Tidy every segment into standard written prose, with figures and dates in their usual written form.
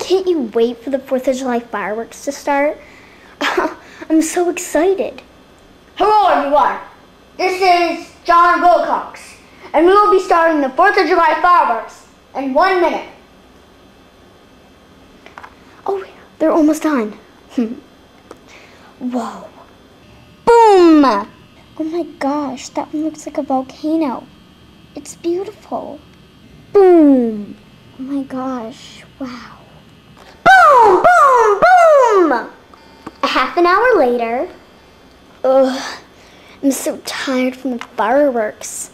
Can't you wait for the 4th of July fireworks to start? I'm so excited. Hello everyone, this is John Wilcox, and we will be starting the 4th of July fireworks in 1 minute. Oh, they're almost on. Whoa. Boom! Oh my gosh, that one looks like a volcano. It's beautiful. Boom! Oh my gosh, wow. Boom! Boom! Boom! A half an hour later. Ugh, I'm so tired from the fireworks.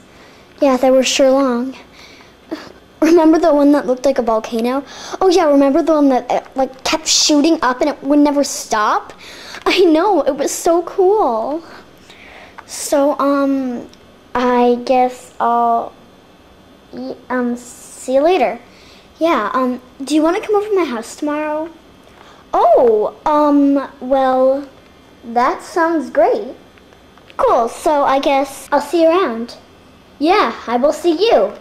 Yeah, they were sure long. Remember the one that looked like a volcano? Oh yeah, remember the one that like kept shooting up and it would never stop? I know, it was so cool. So, I guess I'll see you later. Yeah, do you want to come over to my house tomorrow? Oh, well, that sounds great. Cool, so I guess I'll see you around. Yeah, I will see you.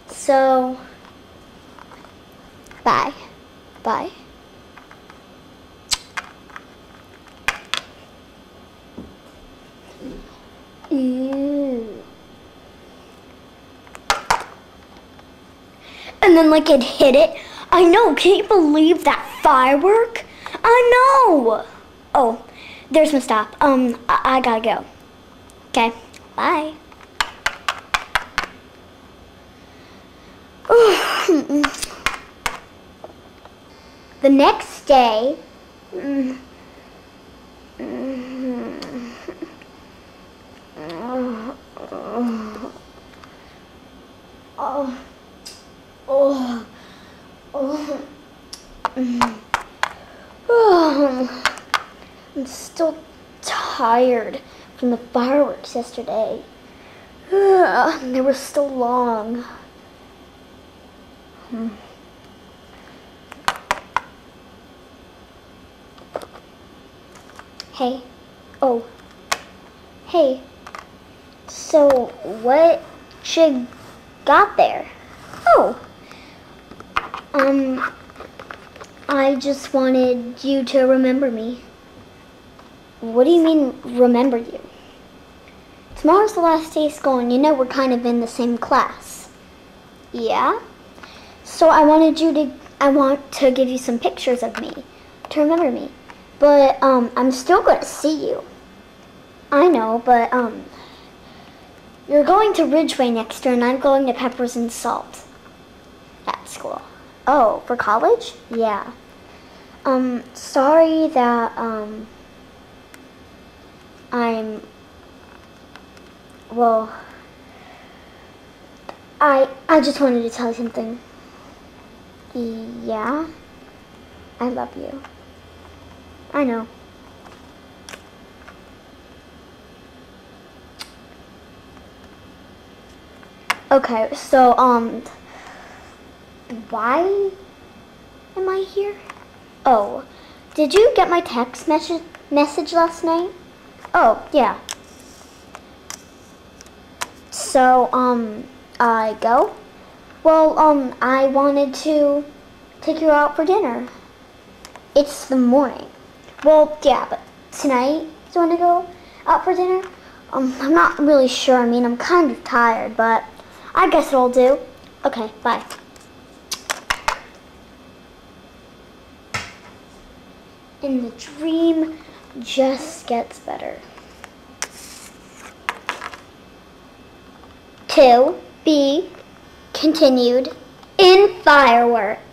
So, bye. Bye. Ew. And then like it hit it. I know, can't you believe that firework? I know. Oh, there's my stop. I gotta go. Okay, bye. The next day, I'm still tired from the fireworks yesterday. They were so long. Hey. Oh. Hey. So, what you got there? Oh. I just wanted you to remember me. What do you mean, remember you? Tomorrow's the last day of school, and you know we're kind of in the same class. Yeah? So I want to give you some pictures of me to remember me. But, I'm still going to see you. I know, but, you're going to Ridgeway next year, and I'm going to Peppers and Salt at school. Oh, for college? Yeah. Sorry that, well, I just wanted to tell you something. Yeah? I love you. I know. Okay, so, why am I here? Oh, did you get my text message last night? Oh, yeah. So, I go? Well, I wanted to take you out for dinner. It's the morning. Well, yeah, but tonight, do you want to go out for dinner? I'm not really sure. I mean, I'm kind of tired, but I guess it'll do. Okay, bye. And the dream just gets better. To be continued in fireworks.